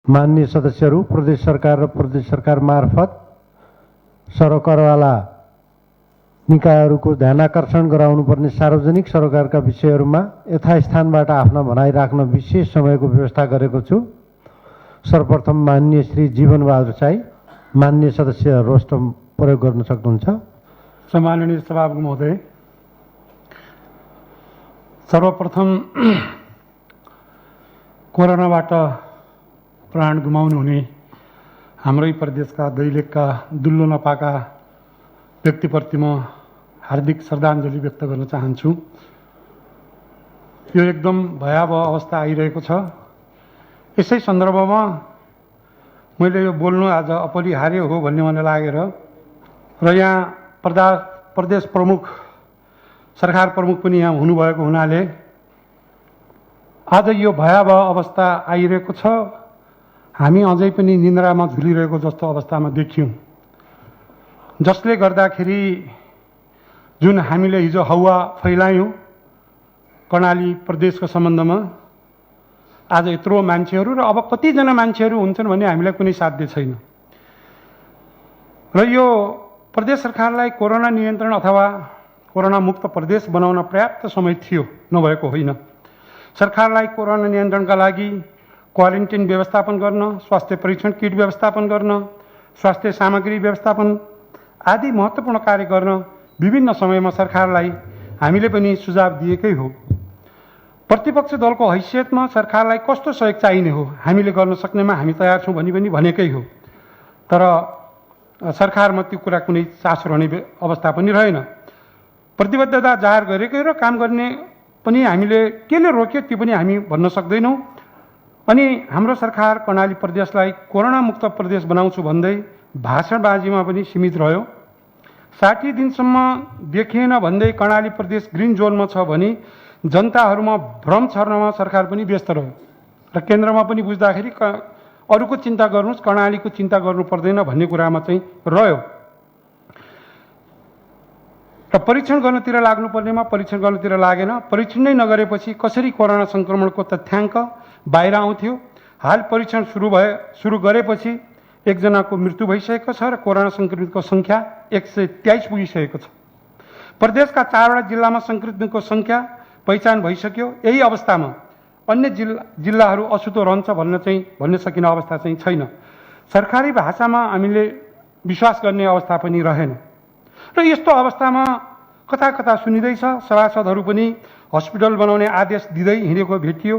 माननीय सदस्यहरू, प्रदेश सरकार र प्रदेश सरकार मार्फत सरकारवाला निकायहरूको ध्यानाकर्षण गराउनुपर्ने सार्वजनिक सरोकारका विषयहरूमा यथास्थानबाट आफ्ना भनाइ राख्न विशेष समयको व्यवस्था गरेको छु। सर्वप्रथम माननीय श्री जीवनबहादुर साई, माननीय सदस्य रोस्टम प्रयोग गर्न सक्नुहुन्छ। सम्माननीय सभामुख महोदय, सर्वप्रथम कोरोनाबाट प्राण गुमाउनुहुने हाम्रै प्रदेशका दैलेखका दुल्लो नपाका व्यक्तिप्रति म हार्दिक श्रद्धाञ्जली व्यक्त गर्न चाहन्छु। यो एकदम भयावह अवस्था आइरहेको छ। यसै सन्दर्भमा मैले यो बोल्नु आज अपरिहार्य हो भन्ने मलाई लागेर र यहाँ प्रदेश प्रमुख, सरकार प्रमुख पनि यहाँ हुनुभएको हुनाले आज यो भयावह अवस्था आइरहेको छ। हामी अझै पनि निन्द्रामा झुलिरहेको जस्तो अवस्थामा देखियौँ, जसले गर्दाखेरि जुन हामीले हिजो हौवा फैलायौँ कर्णाली प्रदेशको सम्बन्धमा, आज यत्रो मान्छेहरू र अब कतिजना मान्छेहरू हुन्छन् भन्ने हामीलाई कुनै साध्य छैन। र यो प्रदेश सरकारलाई कोरोना नियन्त्रण अथवा कोरोना मुक्त प्रदेश बनाउन पर्याप्त समय थियो, नभएको होइन। सरकारलाई कोरोना नियन्त्रणका लागि क्वारेन्टाइन व्यवस्थापन गर्न, स्वास्थ्य परीक्षण किट व्यवस्थापन गर्न, स्वास्थ्य सामग्री व्यवस्थापन आदि महत्त्वपूर्ण कार्य गर्न विभिन्न समयमा सरकारलाई हामीले पनि सुझाव दिएकै हो। प्रतिपक्ष दलको हैसियतमा सरकारलाई कस्तो सहयोग चाहिने हो, हामीले गर्न सक्नेमा हामी तयार छौँ भनी पनि भनेकै हो। तर सरकारमा त्यो कुरा कुनै चासो रहने अवस्था पनि रहेन। प्रतिबद्धता जाहेर गरेकै र काम गर्ने पनि हामीले केले रोक्यो त्यो पनि हामी भन्न सक्दैनौँ। अनि हाम्रो सरकार कर्णाली प्रदेशलाई कोरोना मुक्त प्रदेश बनाउँछु भन्दै भाषणबाजीमा पनि सीमित रह्यो। 60 दिनसम्म देखिएन भन्दै कर्णाली प्रदेश ग्रिन जोनमा छ भने जनताहरूमा भ्रम छर्नमा सरकार पनि व्यस्त रह्यो र केन्द्रमा पनि बुझ्दाखेरि अरूको चिन्ता गर्नुहोस्, कर्णालीको चिन्ता गर्नु पर्दैन भन्ने कुरामा चाहिँ रह्यो। र परीक्षण गर्नतिर लाग्नुपर्नेमा परीक्षण गर्नतिर लागेन। परीक्षण नै नगरेपछि कसरी कोरोना सङ्क्रमणको तथ्याङ्क बाहिर आउँथ्यो। हाल परीक्षण सुरु गरेपछि एकजनाको मृत्यु भइसकेको छ र कोरोना सङ्क्रमितको सङ्ख्या 123 पुगिसकेको छ। प्रदेशका 4वटा जिल्लामा सङ्क्रमितको सङ्ख्या पहिचान भइसक्यो। यही अवस्थामा अन्य जिल्लाहरू अछुतो रहन्छ भन्न सकिने अवस्था चाहिँ छैन। सरकारी भाषामा हामीले विश्वास गर्ने अवस्था पनि रहेन। र यस्तो अवस्थामा कता कता सुनिँदैछ, सभासदहरू पनि हस्पिटल बनाउने आदेश दिँदै हिँडेको भेटियो।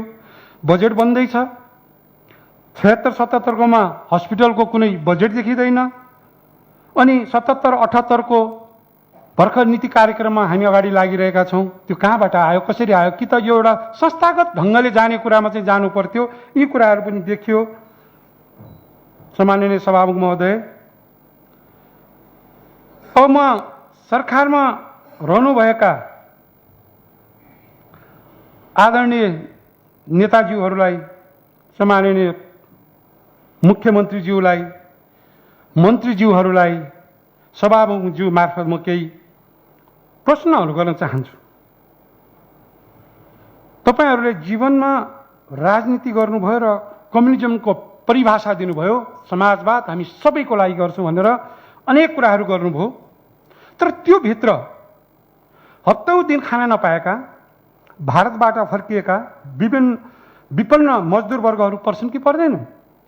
बजेट बन्दैछ, 76-77 हस्पिटलको कुनै बजेट देखिँदैन। अनि 77-78 भर्खर नीति कार्यक्रममा हामी अगाडि लागिरहेका छौँ। त्यो कहाँबाट आयो, कसरी आयो? कि त यो एउटा संस्थागत ढङ्गले जाने कुरामा चाहिँ जानु पर्थ्यो। यी कुराहरू पनि देखियो। सम्माननीय सभामुख महोदय, अब म सरकारमा रहनुभएका आदरणीय नेताज्यूहरूलाई, सम्माननीय मुख्यमन्त्रीज्यूलाई, मन्त्रीज्यूहरूलाई, सभामुखज्यू मार्फत म केही प्रश्नहरू गर्न चाहन्छु। तपाईँहरूले जीवनमा राजनीति गर्नुभयो र कम्युनिजमको परिभाषा दिनुभयो, समाजवाद हामी सबैको लागि गर्छौँ भनेर अनेक कुराहरू गर्नुभयो। तर त्यो भित्र हप्तौँ दिन खाना नपाएका, भारतबाट फर्किएका विपन्न मजदुर वर्गहरू पर्छन् कि पर्दैनन्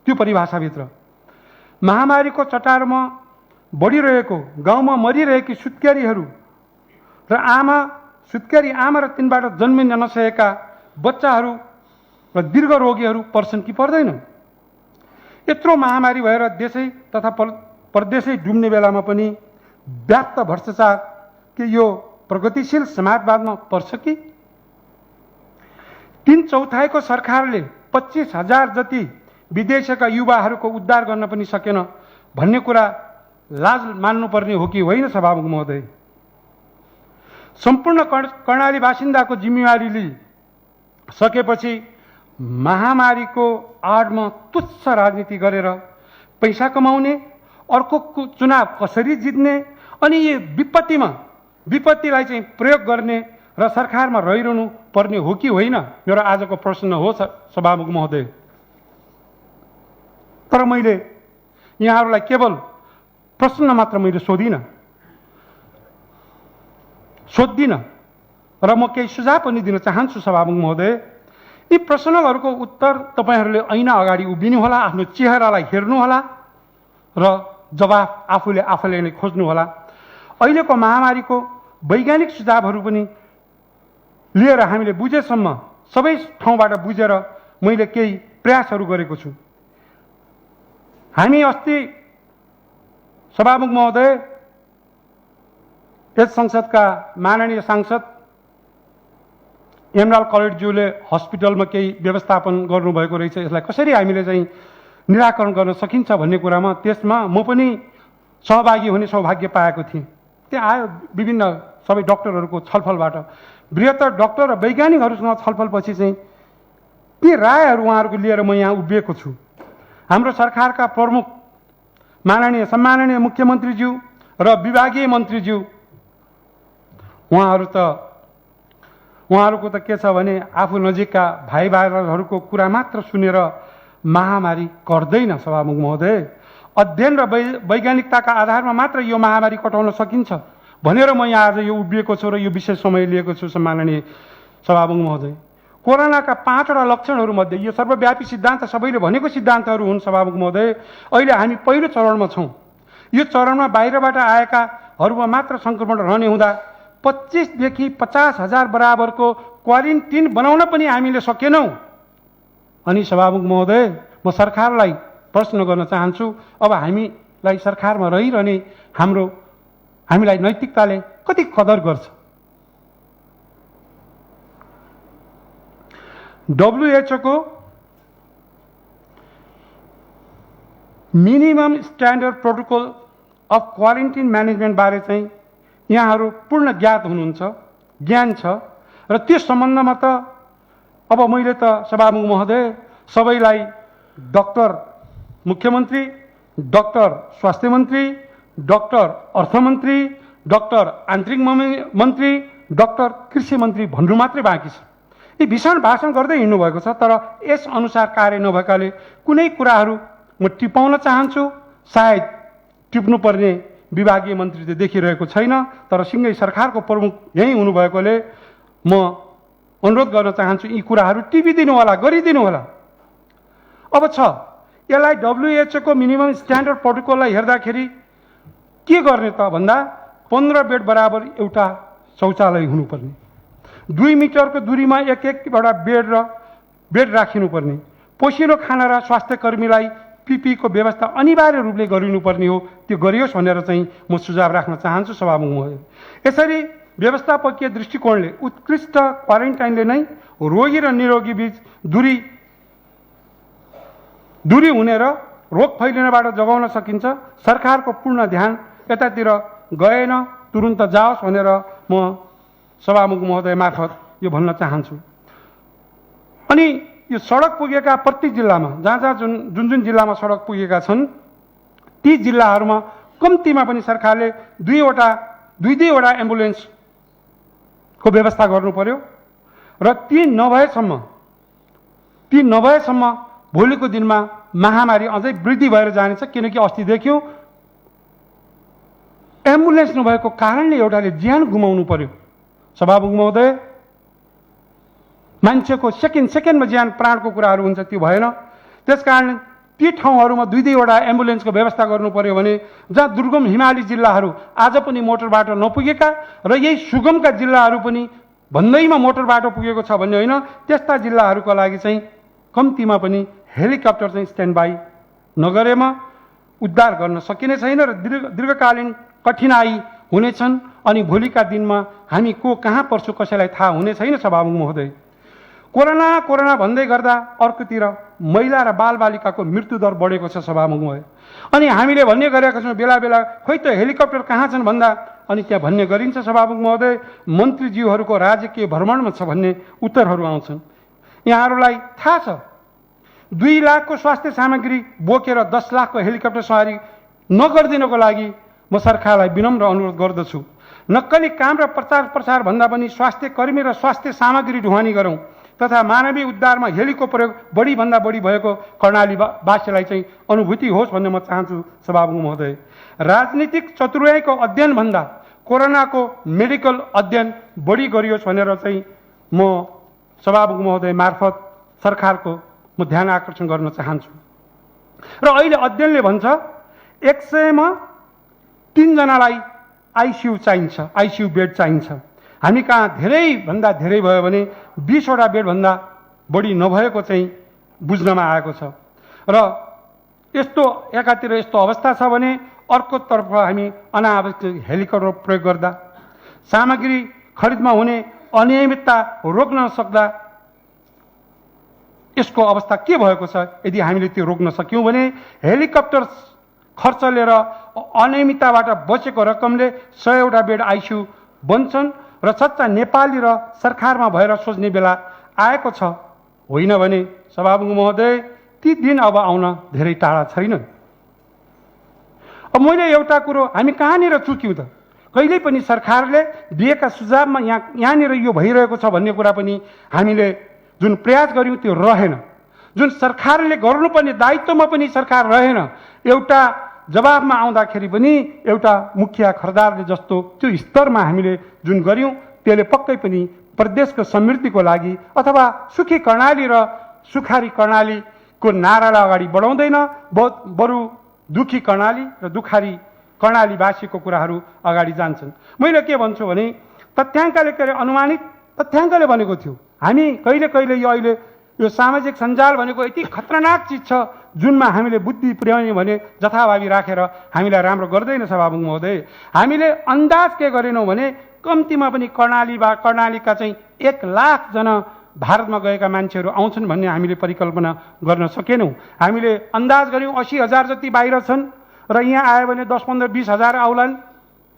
त्यो परिभाषाभित्र? महामारीको चटारमा बढिरहेको, गाउँमा मरिरहेकी सुत्केरीहरू र सुत्केरी आमा र तिनबाट जन्मिन नसकेका बच्चाहरू र दीर्घ रोगीहरू पर्छन् कि पर्दैनन्? यत्रो महामारी भएर देशै तथा प्रदेशै डुब्ने बेलामा पनि व्याप्त भ्रष्टाचार के यो प्रगतिशील समाजवादमा पर्छ कि? 3/4 सरकारले 25,000 जति विदेशका युवाहरूको उद्धार गर्न पनि सकेन भन्ने कुरा लाज मान्नुपर्ने हो कि होइन? सभामुख महोदय, सम्पूर्ण कर्णाली बासिन्दाको जिम्मेवारी लिई सकेपछि महामारीको आडमा तुच्छ राजनीति गरेर पैसा कमाउने, अर्को चुनाव कसरी जित्ने अनि यो विपत्तिलाई चाहिँ प्रयोग गर्ने र सरकारमा रहिरहनु पर्ने हो कि होइन? मेरो आजको प्रश्न हो सभामुख महोदय। तर मैले यहाँहरूलाई केवल प्रश्न मात्र मैले सोधिनँ र म केही सुझाव पनि दिन चाहन्छु सभामुख महोदय। यी प्रश्नहरूको उत्तर तपाईँहरूले ऐना अगाडि उभिनुहोला, आफ्नो चेहरालाई हेर्नुहोला र जवाफ आफूले नै खोज्नुहोला। अहिलेको महामारीको वैज्ञानिक सुझावहरू पनि लिएर हामीले बुझेसम्म सबै ठाउँबाट बुझेर मैले केही प्रयासहरू गरेको छु। हामी अस्ति सभामुख महोदय यस संसदका माननीय सांसद एमराल कलेडज्यूले हस्पिटलमा केही व्यवस्थापन गर्नुभएको रहेछ, यसलाई कसरी हामीले चाहिँ निराकरण गर्न सकिन्छ भन्ने कुरामा त्यसमा म पनि सहभागी हुने सौभाग्य पाएको थिएँ। त्यहाँ आयो विभिन्न सबै डक्टरहरूको छलफलबाट, बृहत्तर डक्टर र वैज्ञानिकहरूसँग छलफलपछि चाहिँ ती रायहरू उहाँहरूको लिएर म यहाँ उभिएको छु। हाम्रो सरकारका प्रमुख माननीय सम्माननीय मुख्यमन्त्रीज्यू र विभागीय मन्त्रीज्यू उहाँहरूको त के छ भने आफू नजिकका भाइ बहिनीहरूको कुरा मात्र सुनेर महामारी गर्दैन सभामुख महोदय। अध्ययन र वैज्ञानिकताका आधारमा मात्र यो महामारी कटाउन सकिन्छ भनेर म यहाँ आज यो उभिएको छु र यो विशेष समय लिएको छु सम्माननीय सभामुख महोदय। कोरोनाका 5वटा लक्षणहरूमध्ये यो सर्वव्यापी सिद्धान्त सबैले भनेको सिद्धान्तहरू हुन् सभामुख महोदय। अहिले हामी पहिलो चरणमा छौँ। यो चरणमा बाहिरबाट आएकाहरूमा मात्र सङ्क्रमण रहने हुँदा 25,000 देखि 50,000 बराबरको क्वारेन्टिन बनाउन पनि हामीले सकेनौँ। अनि सभामुख महोदय म सरकारलाई प्रश्न गर्न चाहन्छु, अब हामीलाई सरकारमा रहिरहने हामीलाई नैतिकताले कति कदर गर्छ? WHO को minimum standard protocol of quarantine management बारे चाहिँ यहाँहरू पूर्ण ज्ञात हुनुहुन्छ, ज्ञान छ र त्यस सम्बन्धमा त अब मैले त सभामुख महोदय सबैलाई डक्टर मुख्यमन्त्री, डक्टर स्वास्थ्य मन्त्री, डक्टर अर्थमन्त्री, डक्टर आन्तरिक मन्त्री, डक्टर कृषि मन्त्री भन्नु मात्रै बाँकी छ। यी भीषण भाषण गर्दै हिँड्नु भएको छ, तर यस अनुसार कार्य नभएकाले कुनै कुराहरू म टिपाउन चाहन्छु। सायद टिप्नुपर्ने विभागीय मन्त्री त देखिरहेको छैन, तर सिँगै सरकारको प्रमुख यहीँ हुनुभएकोले म अनुरोध गर्न चाहन्छु यी कुराहरू टिपिदिनु होला, गरिदिनु होला। अब छ यसलाई WHO को मिनिमम स्ट्यान्डर्ड प्रोटोकललाई हेर्दाखेरि के गर्ने त भन्दा 15 बेड बराबर एउटा शौचालय हुनुपर्ने, 2 मिटरको दूरीमा एक-एकवटा बेड राखिनुपर्ने, पोसिलो खाना र स्वास्थ्य कर्मीलाई PPE को व्यवस्था अनिवार्य रूपले गरिनुपर्ने हो। त्यो गरियोस् भनेर चाहिँ म सुझाव राख्न चाहन्छु सभामुख महोदय। यसरी व्यवस्थापकीय दृष्टिकोणले उत्कृष्ट क्वारेन्टाइनले नै रोगी र निरोगी बीच दूरी हुने र रोग फैलिनबाट जोगाउन सकिन्छ। सरकारको पूर्ण ध्यान यतातिर गएन, तुरुन्त जाओस् भनेर म सभामुख महोदय मार्फत यो भन्न चाहन्छु। अनि यो सडक पुगेका प्रत्येक जिल्लामा जहाँ जुन जिल्लामा सडक पुगेका छन् ती जिल्लाहरूमा कम्तीमा पनि सरकारले दुईवटा एम्बुलेन्सको व्यवस्था गर्नु पर्यो र ती नभएसम्म भोलिको दिनमा महामारी अझै वृद्धि भएर जानेछ। किनकि अस्ति देख्यौँ एम्बुलेन्स नभएको कारणले एउटाले ज्यान गुमाउनु पर्यो सभामुख महोदय। मान्छेको सेकेन्डमा ज्यान प्राणको कुराहरू हुन्छ, त्यो भएन। त्यसकारण ती ठाउँहरूमा दुईवटा एम्बुलेन्सको व्यवस्था गर्नु पर्यो भने जहाँ दुर्गम हिमाली जिल्लाहरू आज पनि मोटर बाटो नपुगेका र यही सुगमका जिल्लाहरू पनि भन्दैमा मोटर बाटो पुगेको छ भन्ने होइन, त्यस्ता जिल्लाहरूका लागि चाहिँ कम्तीमा पनि हेलिकप्टर चाहिँ स्ट्यान्ड बाई नगरेमा उद्धार गर्न सकिने छैन र दीर्घकालीन कठिनाई हुनेछन्। अनि भोलिका दिनमा हामी को कहाँ पर्छौँ कसैलाई थाहा हुने छैन सभामुख महोदय। कोरोना भन्दै गर्दा अर्कोतिर महिला र बालबालिकाको मृत्युदर बढेको छ सभामुख महोदय। अनि हामीले भन्ने गरेका छौँ बेला बेला खोइ त हेलिकप्टर कहाँ छन् भन्दा अनि त्यहाँ भन्ने गरिन्छ सभामुख महोदय मन्त्रीज्यूहरूको राजकीय भ्रमणमा छ भन्ने उत्तरहरू आउँछन्। यहाँहरूलाई थाहा छ 2 लाखको स्वास्थ्य सामग्री बोकेर 10 लाखको हेलिकप्टर सवारी नगरिदिनको लागि म सरकारलाई विनम्र अनुरोध गर्दछु। नक्कली काम र प्रचार प्रसार भन्दा पनि स्वास्थ्य कर्मी र स्वास्थ्य सामग्री ढुवानी गरौँ। तथा मानवीय उद्धारमा हेलीको प्रयोग बढीभन्दा बढी भएको कर्णालीवासीलाई चाहिँ अनुभूति होस् भन्ने म चाहन्छु सभामुख महोदय। राजनीतिक चतुर्याइको अध्ययनभन्दा कोरोनाको मेडिकल अध्ययन बढी गरियोस् भनेर चाहिँ म सभामुख महोदय मार्फत सरकारको म ध्यान आकर्षण गर्न चाहन्छु। र अहिले अध्ययनले भन्छ 100मा 3 जनालाई आइसियु चाहिन्छ, आइसियु बेड चाहिन्छ। हामी कहाँ धेरैभन्दा धेरै भयो भने 20वटा बेडभन्दा बढी नभएको चाहिँ बुझ्नमा आएको छ। र यस्तो एकातिर यस्तो अवस्था छ भने अर्कोतर्फ हामी अनावश्यक हेलिकप्टर प्रयोग गर्दा, सामग्री खरिदमा हुने अनियमितता रोक्न सक्दा यसको अवस्था के भएको छ। यदि हामीले त्यो रोक्न सक्यौँ भने हेलिकप्टर खर्च लिएर अनियमितताबाट बचेको रकमले 100वटा बेड आइसियु बन्छन् र सच्चा नेपाली र सरकारमा भएर सोच्ने बेला आएको छ। होइन भने सभामुख महोदय ती दिन अब आउन धेरै टाढा छैनन्। अब मैले एउटा कुरो हामी कहाँनिर चुक्यौँ त? कहिल्यै पनि सरकारले दिएका सुझावमा यहाँनिर यो भइरहेको छ भन्ने कुरा पनि हामीले जुन प्रयास गर्यौँ त्यो रहेन। जुन सरकारले गर्नुपर्ने दायित्वमा पनि सरकार रहेन। एउटा जवाबमा आउँदाखेरि पनि एउटा मुखिया खरदारले जस्तो त्यो स्तरमा हामीले जुन गर्यौँ त्यसले पक्कै पनि प्रदेशको समृद्धिको लागि अथवा सुखी कर्णाली र सुखारी कर्णालीको नारालाई अगाडि बढाउँदैन, बरु दुखी कर्णाली र दुखारी कर्णालीवासीको कुराहरू अगाडि जान्छन्। मैले के भन्छु भने तथ्याङ्कले के अरे अनुमानित तथ्याङ्कले भनेको थियो। हामी कहिले कहिले यो अहिले यो सामाजिक सञ्जाल भनेको यति खतरनाक चिज छ जुनमा हामीले बुद्धि पुर्याउने भने जथाभावी राखेर हामीलाई राम्रो गर्दैन सभामुख महोदय। हामीले अन्दाज के गरेनौँ भने कम्तीमा पनि कर्णालीका चाहिँ 1 लाख जना भारतमा गएका मान्छेहरू आउँछन् भन्ने हामीले परिकल्पना गर्न सकेनौँ। हामीले अन्दाज गऱ्यौँ 80,000 जति बाहिर छन् र यहाँ आयो भने 10, 15, 20 हजार आउलान्।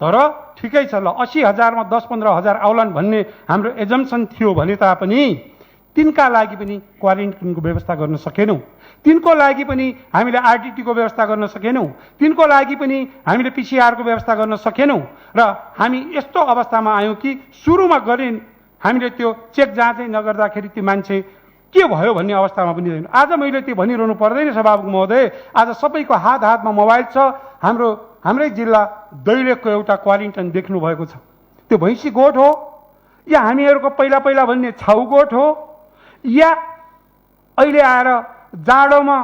तर ठिकै छ, ल 80,000मा 10, 15 हजार आउलान् भन्ने हाम्रो एजम्सन थियो भने तापनि तिनका लागि पनि क्वारेन्टाइनको व्यवस्था गर्न सकेनौँ। तिनको लागि पनि हामीले आरटिटीको व्यवस्था गर्न सकेनौँ। तिनको लागि पनि हामीले पिसिआरको व्यवस्था गर्न सकेनौँ। र हामी यस्तो अवस्थामा आयौँ कि सुरुमा गरिन् हामीले त्यो चेक जाँचै नगर्दाखेरि त्यो मान्छे के भयो भन्ने अवस्थामा पनि छैन। आज मैले त्यो भनिरहनु पर्दैन सभामुख महोदय। आज सबैको हातमा मोबाइल छ। हाम्रै जिल्ला दैलेखको एउटा क्वारेन्टाइन देख्नु भएको छ। त्यो भैँसी गोठ हो या हामीहरूको पहिला भन्ने छाउ गोठ हो या अहिले आएर जाडोमा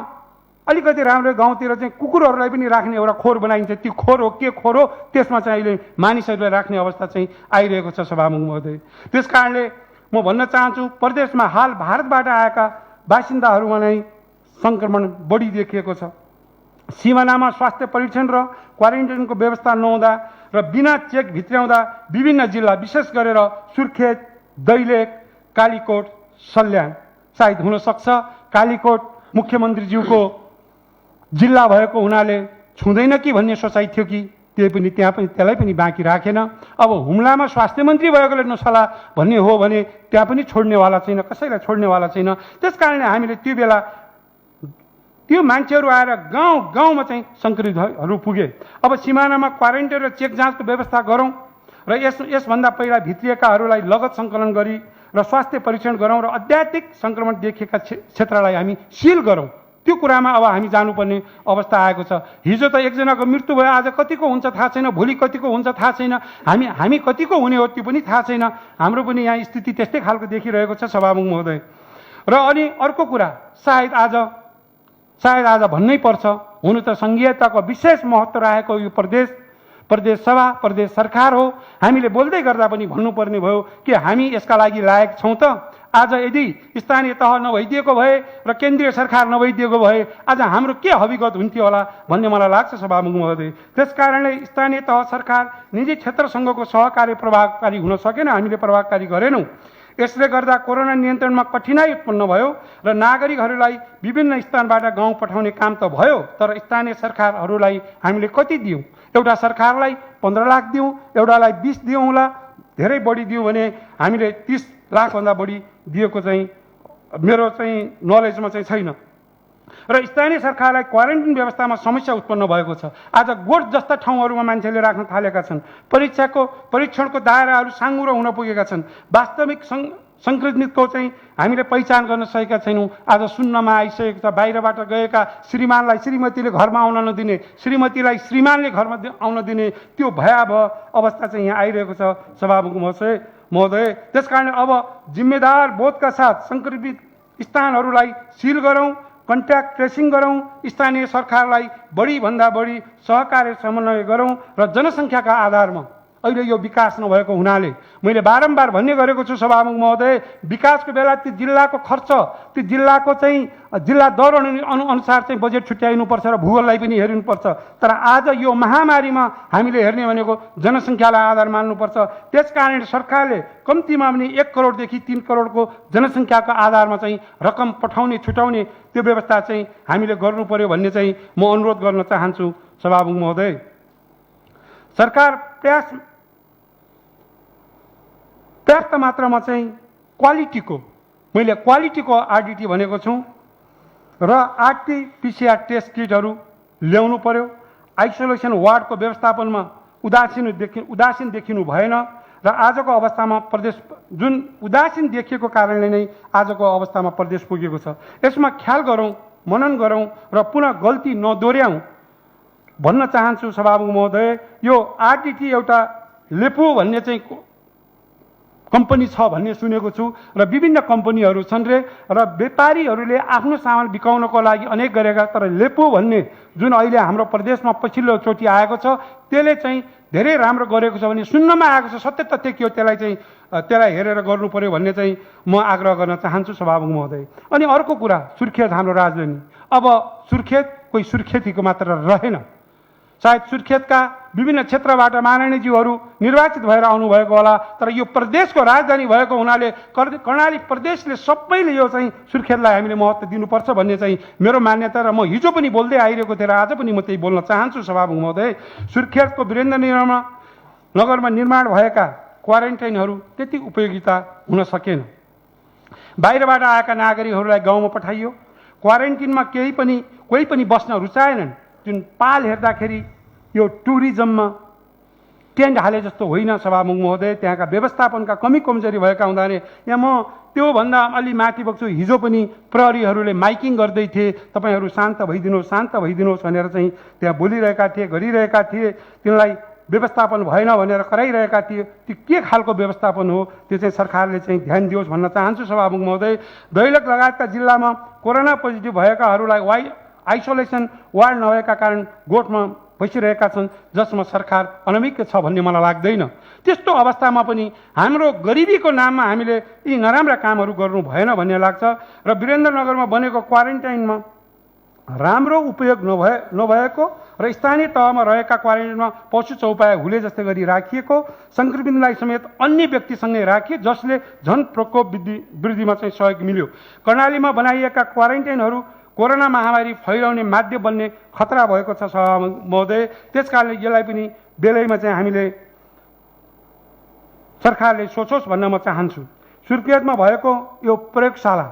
अलिकति राम्रो गाउँतिर चाहिँ कुकुरहरूलाई पनि राख्ने एउटा खोर बनाइन्छ। त्यो खोर हो के खोर हो त्यसमा चाहिँ अहिले मानिसहरूलाई राख्ने अवस्था चाहिँ आइरहेको छ सभामुख महोदय। त्यस कारणले म भन्न चाहन्छु प्रदेशमा हाल भारतबाट आएका बासिन्दाहरूमा नै सङ्क्रमण बढी देखिएको छ। सिमानामा स्वास्थ्य परीक्षण र क्वारेन्टाइनको व्यवस्था नहुँदा र बिना चेक भित्र्याउँदा विभिन्न जिल्ला विशेष गरेर सुर्खेत, दैलेख, कालीकोट, सल्यान सायद हुनसक्छ कालीकोट मुख्यमन्त्रीज्यूको जिल्ला भएको हुनाले छुँदैन कि भन्ने सोचाइ थियो कि त्यसलाई पनि बाँकी राखेन। अब हुम्लामा स्वास्थ्य मन्त्री भएकोले नसला भन्ने हो भने त्यहाँ पनि छोड्नेवाला छैन, कसैलाई छोड्नेवाला छैन। त्यस कारणले हामीले त्यो बेला त्यो मान्छेहरू आएर गाउँमा चाहिँ सङ्क्रमितहरू पुगे। अब सिमानामा क्वारेन्टाइन र चेक जाँचको व्यवस्था गरौँ र यसभन्दा पहिला भित्रिएकाहरूलाई लगत सङ्कलन गरी र स्वास्थ्य परीक्षण गरौँ र अत्याधिक सङ्क्रमण देखिएका क्षेत्रलाई हामी सिल गरौँ। त्यो कुरामा अब हामी जानुपर्ने अवस्था आएको छ। हिजो त एकजनाको मृत्यु भयो, आज कतिको हुन्छ थाहा छैन, भोलि कतिको हुन्छ थाहा छैन, हामी कतिको हुने हो त्यो पनि थाहा छैन। हाम्रो पनि यहाँ स्थिति त्यस्तै खालको देखिरहेको छ सभामुख महोदय। र अनि अर्को कुरा सायद आज भन्नै पर्छ, हुनु त सङ्घीयताको विशेष महत्त्व राखेको यो प्रदेश सभा प्रदेश सरकार हो। हामीले बोल्दै गर्दा पनि भन्नुपर्ने भयो कि हामी यसका लागि लायक छौँ त। आज यदि स्थानीय तह नभइदिएको भए र केन्द्रीय सरकार नभइदिएको भए आज हाम्रो के हविगत हुन्थ्यो होला भन्ने मलाई लाग्छ सभामुख महोदय। त्यस कारणले स्थानीय तह सरकार निजी क्षेत्रसँगको सहकार्य प्रभावकारी हुन सकेन, हामीले प्रभावकारी गरेनौँ। यसले गर्दा कोरोना नियन्त्रणमा कठिनाइ उत्पन्न भयो र नागरिकहरूलाई विभिन्न स्थानबाट गाउँ पठाउने काम त भयो, तर स्थानीय सरकारहरूलाई हामीले कति दियौँ? एउटा सरकारलाई 15 लाख दियौँ, एउटालाई 20 दियौँ होला, धेरै बढी दियौँ भने हामीले 30 लाखभन्दा बढी दिएको चाहिँ मेरो चाहिँ नलेजमा चाहिँ छैन। र स्थानीय सरकारलाई क्वारेन्टाइन व्यवस्थामा समस्या उत्पन्न भएको छ। आज गोठ जस्ता ठाउँहरूमा मान्छेले राख्न थालेका छन्। परीक्षणको दायराहरू साँगुरो हुन पुगेका छन्। वास्तविक सङ्क्रमितको चाहिँ हामीले पहिचान गर्न सकेका छैनौँ। आज सुन्नमा आइसकेको छ, बाहिरबाट गएका श्रीमानलाई श्रीमतीले घरमा आउन नदिने, श्रीमतीलाई श्रीमानले घरमा आउन दिने, त्यो भयावह अवस्था चाहिँ यहाँ आइरहेको छ सभामुख महोदय। त्यसकारण अब जिम्मेदार बोधका साथ सङ्क्रमित स्थानहरूलाई सिल गरौँ, कन्ट्याक्ट ट्रेसिङ गरौँ, स्थानीय सरकारलाई बढीभन्दा बढी सहकार्य समन्वय गरौँ र जनसङ्ख्याका आधारमा अहिले यो विकास नभएको हुनाले मैले बारम्बार भन्ने गरेको छु सभामुख महोदय, विकासको बेला त्यो जिल्लाको खर्च, त्यो जिल्लाको चाहिँ जिल्ला दर अनुसार चाहिँ बजेट छुट्याइनुपर्छ र भूगोललाई पनि हेर्नुपर्छ। तर आज यो महामारीमा हामीले हेर्ने भनेको जनसङ्ख्यालाई आधार मान्नुपर्छ। त्यसकारण सरकारले कम्तीमा पनि 1 करोडदेखि 3 करोडको जनसङ्ख्याको आधारमा चाहिँ रकम पठाउने छुटाउने त्यो व्यवस्था चाहिँ हामीले गर्नु पर्यो भन्ने चाहिँ म अनुरोध गर्न चाहन्छु सभामुख महोदय। सरकार पर्याप्त मात्रामा चाहिँ मैले क्वालिटीको आरडिटी भनेको छु र आरटी-पीसीआर टेस्ट किटहरू ल्याउनु पर्यो। आइसोलेसन वार्डको व्यवस्थापनमा उदासीन देखिनु भएन र आजको अवस्थामा प्रदेश जुन उदासीन देखिएको कारणले नै आजको अवस्थामा प्रदेश पुगेको छ। यसमा ख्याल गरौँ, मनन गरौँ र पुनः गल्ती नदोर्याउँ भन्न चाहन्छु सभामुख महोदय। यो आरडिटी एउटा लेपो भन्ने चाहिँ कम्पनी छ भन्ने सुनेको छु र विभिन्न कम्पनीहरू छन् र व्यापारीहरूले आफ्नो सामान बिकाउनको लागि अनेक गरेका, तर लेपो भन्ने जुन अहिले हाम्रो प्रदेशमा पछिल्लो चोटि आएको छ त्यसले चाहिँ धेरै राम्रो गरेको छ भने सुन्नमा आएको छ। सत्य तथ्य के हो त्यसलाई हेरेर गर्नु पर्यो भन्ने चाहिँ म आग्रह गर्न चाहन्छु सभामुख महोदय। अनि अर्को कुरा, सुर्खेत हाम्रो राजधानी। अब सुर्खेत कोही सुर्खेतीको मात्र रहेन। सायद सुर्खेतका विभिन्न क्षेत्रबाट माननीयज्यूहरू निर्वाचित भएर आउनुभएको होला, तर यो प्रदेशको राजधानी भएको हुनाले कर्णाली प्रदेशले सबैले यो चाहिँ सुर्खेतलाई हामीले महत्त्व दिनुपर्छ भन्ने चाहिँ मेरो मान्यता र म हिजो पनि बोल्दै आइरहेको थिएँ र आज पनि म त्यही बोल्न चाहन्छु सभामुख महोदय। सुर्खेतको वीरेन्द्रनगरमा निर्माण भएका क्वारेन्टाइनहरू त्यति उपयोगिता हुन सकेन। बाहिरबाट आएका नागरिकहरूलाई गाउँमा पठाइयो। क्वारेन्टिनमा कोही पनि बस्न रुचाएनन्। जुन पाल हेर्दाखेरि यो टुरिज्ममा टेन्ट हाले जस्तो होइन सभामुख महोदय। त्यहाँका व्यवस्थापनका कमी कमजोरी भएका हुनाले यहाँ म त्योभन्दा अलि माथि बग्छु। हिजो पनि प्रहरीहरूले माइकिङ गर्दै थिए, तपाईँहरू शान्त भइदिनुहोस् भनेर चाहिँ त्यहाँ बोलिरहेका थिए, गरिरहेका थिए। तिनलाई व्यवस्थापन भएन भनेर कराइरहेका थिए। त्यो के खालको व्यवस्थापन हो त्यो चाहिँ सरकारले चाहिँ ध्यान दियोस् भन्न चाहन्छु सभामुख महोदय। दैलेख लगायतका जिल्लामा कोरोना पोजिटिभ भएकाहरूलाई आइसोलेसन वार्ड नभएका कारण गोठमा बसिरहेका छन्, जसमा सरकार अनभिज्ञ छ भन्ने मलाई लाग्दैन। त्यस्तो अवस्थामा पनि हाम्रो गरिबीको नाममा हामीले यी नराम्रा कामहरू गर्नु भएन भन्ने लाग्छ। र वीरेन्द्रनगरमा बनेको क्वारेन्टाइनमा राम्रो उपयोग नभएको र स्थानीय तहमा रहेका क्वारेन्टाइनमा पशु चौपाया हुले जस्तै गरी राखिएको, सङ्क्रमितलाई समेत अन्य व्यक्तिसँगै राखिए, जसले झन् प्रकोप वृद्धिमा चाहिँ सहयोग मिल्यो। कर्णालीमा बनाइएका क्वारेन्टाइनहरू कोरोना महामारी फैलाउने माध्यम बन्ने खतरा भएको छ महोदय। त्यसकारणले यसलाई पनि बेलैमा चाहिँ हामीले सरकारले सोचोस् भन्न म चाहन्छु। सुर्खेतमा भएको यो प्रयोगशाला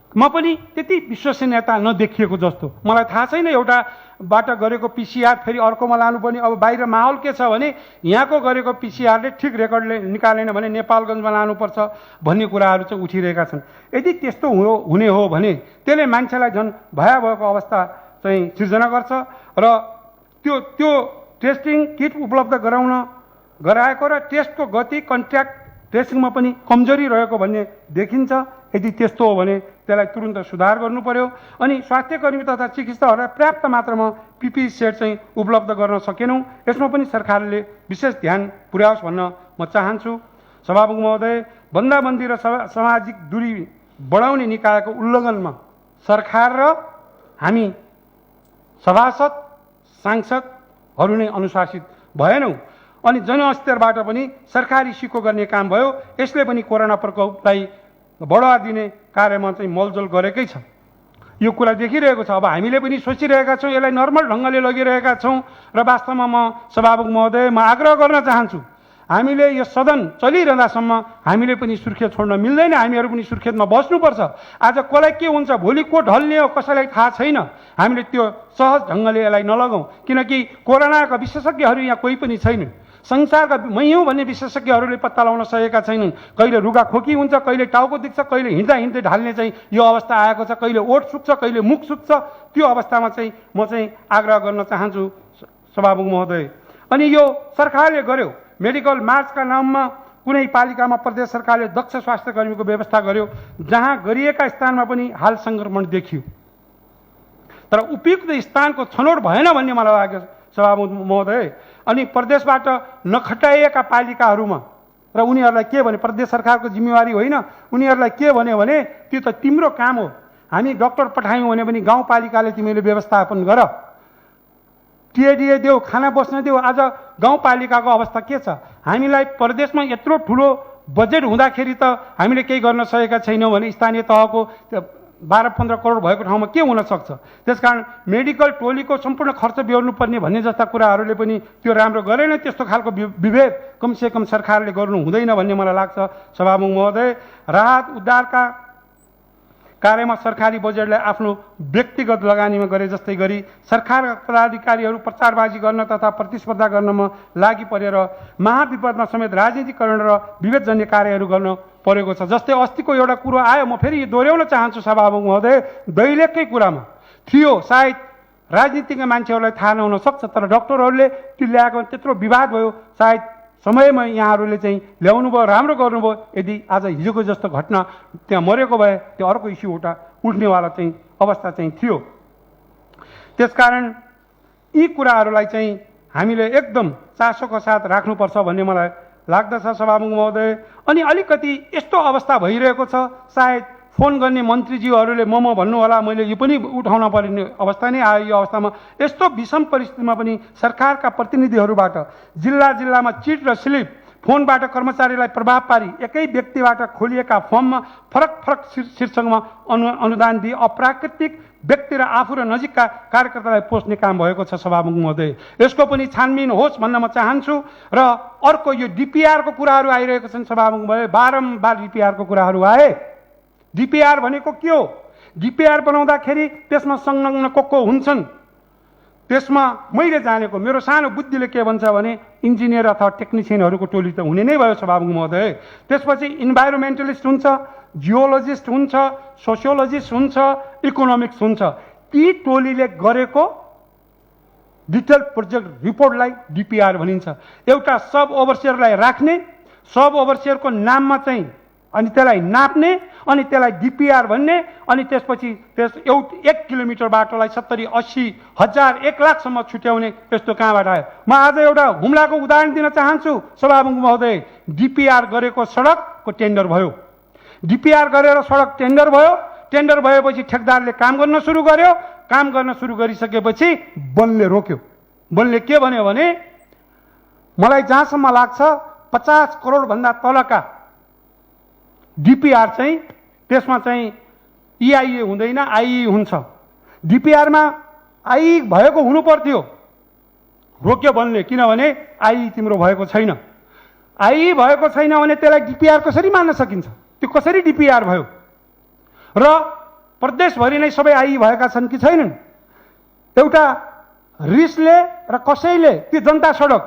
म पनि त्यति विश्वसनीयता नदेखिएको जस्तो मलाई थाहा छैन। एउटाबाट गरेको पिसिआर फेरि अर्कोमा लानुपर्ने, अब बाहिर माहौल के छ भने यहाँको गरेको पिसिआरले ठिक रेकर्डले निकालेन भने नेपालगञ्जमा लानुपर्छ भन्ने कुराहरू चाहिँ उठिरहेका छन्। यदि त्यस्तो हुने हो भने त्यसले मान्छेलाई झन् भयावहको अवस्था चाहिँ सिर्जना गर्छ र त्यो टेस्टिङ किट उपलब्ध गराएको र टेस्टको गति कन्ट्याक्ट ट्रेसिङमा पनि कमजोरी रहेको भन्ने देखिन्छ। यदि त्यस्तो हो भने त्यसलाई तुरुन्त सुधार गर्नु पर्यो। अनि स्वास्थ्यकर्मी तथा चिकित्सकहरूलाई पर्याप्त मात्रामा पिपिई सेट चाहिँ उपलब्ध गर्न सकेनौँ। यसमा पनि सरकारले विशेष ध्यान पुर्याओस् भन्न म चाहन्छु सभामुख महोदय। बन्दाबन्दी र सामाजिक दूरी बढाउने निकायको उल्लङ्घनमा सरकार र हामी सभासद सांसदहरू नै अनुशासित भएनौँ अनि जनस्तरबाट पनि सरकारी सिको गर्ने काम भयो। यसले पनि कोरोना प्रकोपलाई बढावा दिने कार्यमा चाहिँ मलजल गरेकै छ। यो कुरा देखिरहेको छ। अब हामीले पनि सोचिरहेका छौँ, यसलाई नर्मल ढङ्गले लगिरहेका छौँ र वास्तवमा म सभामुख महोदय म आग्रह गर्न चाहन्छु, हामीले यो सदन चलिरहँदासम्म हामीले पनि सुर्खेत छोड्न मिल्दैन। हामीहरू पनि सुर्खेतमा बस्नुपर्छ। आज कसलाई के हुन्छ, भोलि को ढल्ने हो कसैलाई थाहा छैन। हामीले त्यो सहज ढङ्गले यसलाई नलगाउँ, किनकि कोरोनाका विशेषज्ञहरू यहाँ कोही पनि छैनन्। संसारका मैयौँ भन्ने विशेषज्ञहरूले पत्ता लगाउन सकेका छैनन्। कहिले रुगा खोकी हुन्छ, कहिले टाउको दुख्छ, कहिले हिँड्दा हिँड्दै ढाल्ने चाहिँ यो अवस्था आएको छ, कहिले ओठ सुक्छ, कहिले मुख सुक्छ। त्यो अवस्थामा चाहिँ म चाहिँ आग्रह गर्न चाहन्छु सभामुख महोदय। अनि यो सरकारले गर्यो, मेडिकल मार्चका नाममा कुनै पालिकामा प्रदेश सरकारले दक्ष स्वास्थ्य कर्मीको व्यवस्था गर्यो, जहाँ गरिएका स्थानमा पनि हाल सङ्क्रमण देखियो, तर उपयुक्त स्थानको छनौट भएन भन्ने मलाई लाग्यो सभामुख महोदय। अनि प्रदेशबाट नखटाइएका पालिकाहरूमा र उनीहरूलाई के भने, प्रदेश सरकारको जिम्मेवारी होइन, उनीहरूलाई के भन्यो भने त्यो त तिम्रो काम हो, हामी डक्टर पठायौँ भने पनि गाउँपालिकाले तिमीले व्यवस्थापन गर, टिएडिए देऊ, खाना बस्न देऊ। आज गाउँपालिकाको अवस्था के छ? हामीलाई प्रदेशमा यत्रो ठुलो बजेट हुँदाखेरि त हामीले केही गर्न सकेका छैनौँ भने स्थानीय तहको 12-15 करोड भएको ठाउँमा के हुन सक्छ? त्यसकारण मेडिकल टोलीको सम्पूर्ण खर्च बेहोर्नुपर्ने भन्ने जस्ता कुराहरूले पनि त्यो राम्रो गरेन। त्यस्तो खालको विवेक कमसेकम सरकारले गर्नु हुँदैन भन्ने मलाई लाग्छ सभामुख महोदय। राहत उद्धारका कार्यमा सरकारी बजेटलाई आफ्नो व्यक्तिगत लगानीमा गरे जस्तै गरी सरकारका पदाधिकारीहरू प्रचारबाजी गर्न तथा प्रतिस्पर्धा गर्नमा लागि परेर महाविपदमा समेत राजनीतिकरण र विभेदजन्य कार्यहरू गर्न परेको छ। जस्तै अस्तिको एउटा कुरो आयो, म फेरि दोहोऱ्याउन चाहन्छु सभामुख महोदय, दैलेखकै कुरामा थियो, सायद राजनीतिका मान्छेहरूलाई थाहा नहुन सक्छ, तर डक्टरहरूले त्यो ल्याएको त्यत्रो विवाद भयो, सायद समयमा यहाँहरूले चाहिँ ल्याउनु भयो, राम्रो गर्नुभयो। यदि आज हिजोको जस्तो घटना त्यहाँ मरेको भए त्यो अर्को इस्यु एउटा उठ्नेवाला चाहिँ अवस्था चाहिँ थियो। त्यसकारण यी कुराहरूलाई चाहिँ हामीले एकदम चासोको साथ राख्नुपर्छ भन्ने मलाई लाग्दछ सभामुख महोदय। अनि अलिकति यस्तो अवस्था भइरहेको छ, सायद फोन गर्ने मन्त्रीज्यूहरूले म भन्नु होला, मैले यो पनि उठाउन पर्ने अवस्था नै आयो। यो अवस्थामा यस्तो विषम परिस्थितिमा पनि सरकारका प्रतिनिधिहरूबाट जिल्लामा चिट र स्लिप फोनबाट कर्मचारीलाई प्रभाव पारी एकै व्यक्तिबाट खोलिएका फर्ममा फरक फरक शीर्षकमा अनुदान दिए अप्राकृतिक व्यक्ति र आफू र नजिकका कार्यकर्तालाई पोस्ने काम भएको छ सभामुख महोदय। यसको पनि छानबिन होस् भन्न म चाहन्छु। र अर्को यो डिपिआरको कुराहरू आइरहेको छन् सभामुख महोदय, बारम्बार डिपिआरको कुराहरू आए। डिपिआर भनेको के हो? डिपिआर बनाउँदाखेरि त्यसमा संलग्न को हुन्छन्, त्यसमा मैले जानेको मेरो सानो बुद्धिले के भन्छ भने इन्जिनियर अथवा टेक्निसियनहरूको टोली त हुने नै भयो सभामुख महोदय। त्यसपछि इन्भाइरोमेन्टलिस्ट हुन्छ, जियोलोजिस्ट हुन्छ, सोसियोलोजिस्ट हुन्छ, इकोनोमिक्स हुन्छ। ती टोलीले गरेको डिटेल प्रोजेक्ट रिपोर्टलाई डिपिआर भनिन्छ। एउटा सब ओभरसियरलाई राख्ने, सब ओभरसियरको नाममा चाहिँ अनि त्यसलाई नाप्ने, अनि त्यसलाई डिपिआर भन्ने, अनि त्यसपछि त्यस 1 किलोमिटर बाटोलाई 70-80 हजार 1 लाखसम्म छुट्याउने यस्तो कहाँबाट आयो? म आज एउटा हुम्लाको उदाहरण दिन चाहन्छु सभामुख महोदय। डिपिआर गरेको सडकको टेन्डर भयो, डिपिआर गरेर सडक टेन्डर भयो, टेन्डर भएपछि ठेकदारले काम गर्न सुरु गर्यो, काम गर्न सुरु गरिसकेपछि वनले रोक्यो। वनले के भन्यो भने मलाई जहाँसम्म लाग्छ 50 करोडभन्दा तलका डिपिआर चाहिँ त्यसमा चाहिँ इआइए हुँदैन, आइई हुन्छ। डिपिआरमा आइई भएको हुनु पर्थ्यो, रोक्यो वनले, किनभने आइई तिम्रो भएको छैन। आइई भएको छैन भने त्यसलाई डिपिआर कसरी मान्न सकिन्छ? त्यो कसरी डिपिआर भयो? र प्रदेशभरि नै सबै आइई भएका छन् कि छैनन्? एउटा रिसले र कसैले त्यो जनता सडक,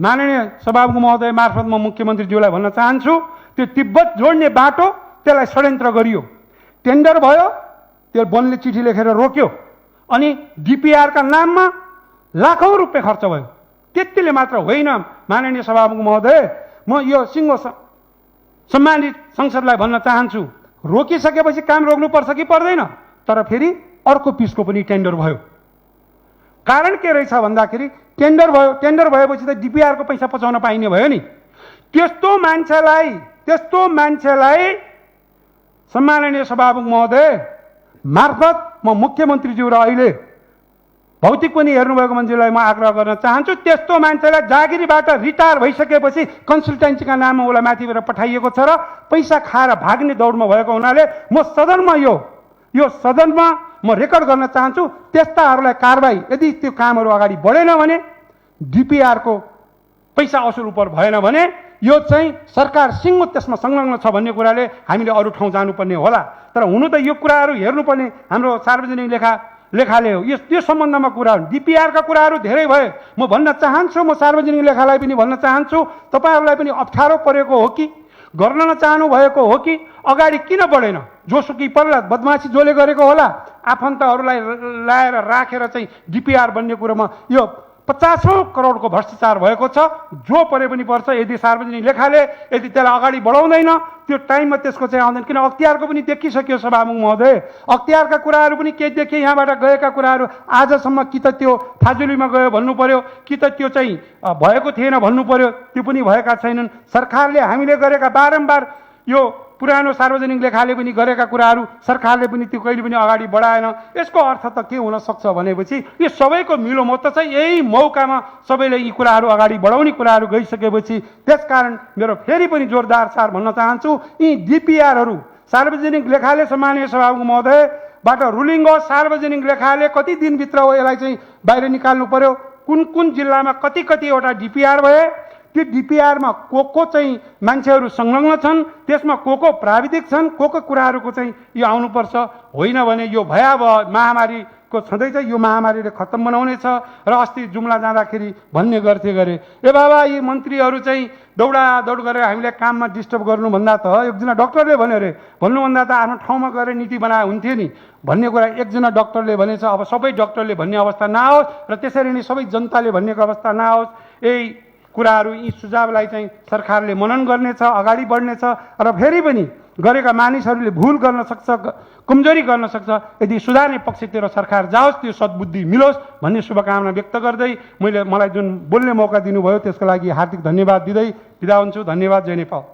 माननीय सभामुख महोदय मार्फत म मुख्यमन्त्रीज्यूलाई भन्न चाहन्छु, त्यो तिब्बत जोड्ने बाटो त्यसलाई षड्यन्त्र गरियो, टेन्डर भयो, त्यो वनले चिठी लेखेर रोक्यो, अनि डिपिआरका नाममा लाखौँ रुपियाँ खर्च भयो। त्यतिले मात्र होइन माननीय सभामुख महोदय, म यो सिङ्गो सम्मानित संसदलाई भन्न चाहन्छु, रोकिसकेपछि काम रोक्नुपर्छ कि पर्दैन? तर फेरि अर्को पिसको पनि टेन्डर भयो। कारण के रहेछ भन्दाखेरि टेन्डर भयो, टेन्डर भएपछि त डिपिआरको पैसा पचाउन पाइने भयो नि। त्यस्तो मान्छेलाई सम्माननीय सभामुख महोदय मार्फत म मुख्यमन्त्रीज्यू र अहिले भौतिक पनि हेर्नुभएको मान्छेलाई म आग्रह गर्न चाहन्छु, त्यस्तो मान्छेलाई जागिरीबाट रिटायर भइसकेपछि कन्सल्टेन्सीका नाममा उसलाई माथिबाट पठाइएको छ र पैसा खाएर भाग्ने दौडमा भएको हुनाले म सदनमा यो सदनमा म रेकर्ड गर्न चाहन्छु, त्यस्ताहरूलाई कारबाही यदि त्यो कामहरू अगाडि बढेन भने, डिपिआरको पैसा असुल उपर भएन भने यो चाहिँ सरकार सिङ्गो त्यसमा संलग्न छ भन्ने कुराले हामीले अरू ठाउँ जानुपर्ने होला। तर हुनु त यो कुराहरू हेर्नुपर्ने हाम्रो सार्वजनिक लेखाले हो। त्यो सम्बन्धमा कुराहरू डिपिआरका कुराहरू धेरै भए। म भन्न चाहन्छु, म सार्वजनिक लेखालाई पनि भन्न चाहन्छु, तपाईँहरूलाई पनि अप्ठ्यारो परेको हो कि गर्न नचाहनु भएको हो कि अगाडि किन बढेन? जोसुकै पर्ला, बदमासी जसले गरेको होला, आफन्तहरूलाई लाएर राखेर चाहिँ डिपिआर बन्ने कुरोमा यो 50औं करोडको भ्रष्टाचार भएको छ। जो परे पनि पर्छ। यदि सार्वजनिक लेखाले यदि त्यसलाई अगाडि बढाउँदैन, त्यो टाइममा त्यसको चाहिँ आउँदैन। किन अख्तियारको पनि देखिसक्यो सभामुख महोदय, अख्तियारका कुराहरू पनि केही देखिए। यहाँबाट गएका कुराहरू आजसम्म कि त त्यो फाजुलीमा गयो भन्नु पर्यो, कि त त्यो चाहिँ भएको थिएन भन्नु पर्यो, त्यो पनि भएका छैनन्। सरकारले हामीले गरेका बारम्बार यो पुरानो सार्वजनिक लेखाले पनि गरेका कुराहरू सरकारले पनि त्यो कहिले पनि अगाडि बढाएन। यसको अर्थ त के हुन सक्छ भनेपछि यो सबैको मिलो मत चाहिँ यही मौकामा सबैले यी कुराहरू अगाडि बढाउने कुराहरू गइसकेपछि, त्यसकारण मेरो फेरि पनि जोरदार सार भन्न चाहन्छु, यी डिपिआरहरू सार्वजनिक लेखाले सम्माननीय सभामुख महोदयबाट रुलिङ हो। सार्वजनिक लेखाले कति दिनभित्र हो यसलाई चाहिँ बाहिर निकाल्नु पर्यो। कुन कुन जिल्लामा कति कतिवटा डिपिआर भए, त्यो डिपिआरमा को चाहिँ मान्छेहरू संलग्न छन्, त्यसमा को प्राविधिक छन्, को कुराहरूको चाहिँ यो आउनुपर्छ। होइन भने यो भयावह महामारीको छँदैछ, यो महामारीले खत्तम बनाउने छ। र अस्ति जुम्ला जाँदाखेरि भन्ने गरे ए बाबा यी मन्त्रीहरू चाहिँ दौडादौड गरेर हामीलाई काममा डिस्टर्ब गर्नुभन्दा त एकजना डक्टरले भन्यो अरे, भन्नुभन्दा त आफ्नो ठाउँमा गएर नीति बनाए हुन्थ्यो नि भन्ने कुरा एकजना डक्टरले भनेछ। अब सबै डक्टरले भन्ने अवस्था नआओस् र त्यसरी नै सबै जनताले भन्नेको अवस्था नआओस्। यही कुराहरू, यी सुझावलाई चाहिँ सरकारले मनन गर्नेछ, अगाडि बढ्नेछ र फेरि पनि गरेका मानिसहरूले भुल गर्न सक्छ, कमजोरी गर्न सक्छ। यदि सुधार्ने पक्षतिर सरकार जाओस्, त्यो सद्बुद्धि मिलोस् भन्ने शुभकामना व्यक्त गर्दै मलाई जुन बोल्ने मौका दिनुभयो त्यसको लागि हार्दिक धन्यवाद दिँदै बिदा हुन्छु। धन्यवाद। जय नेपाल।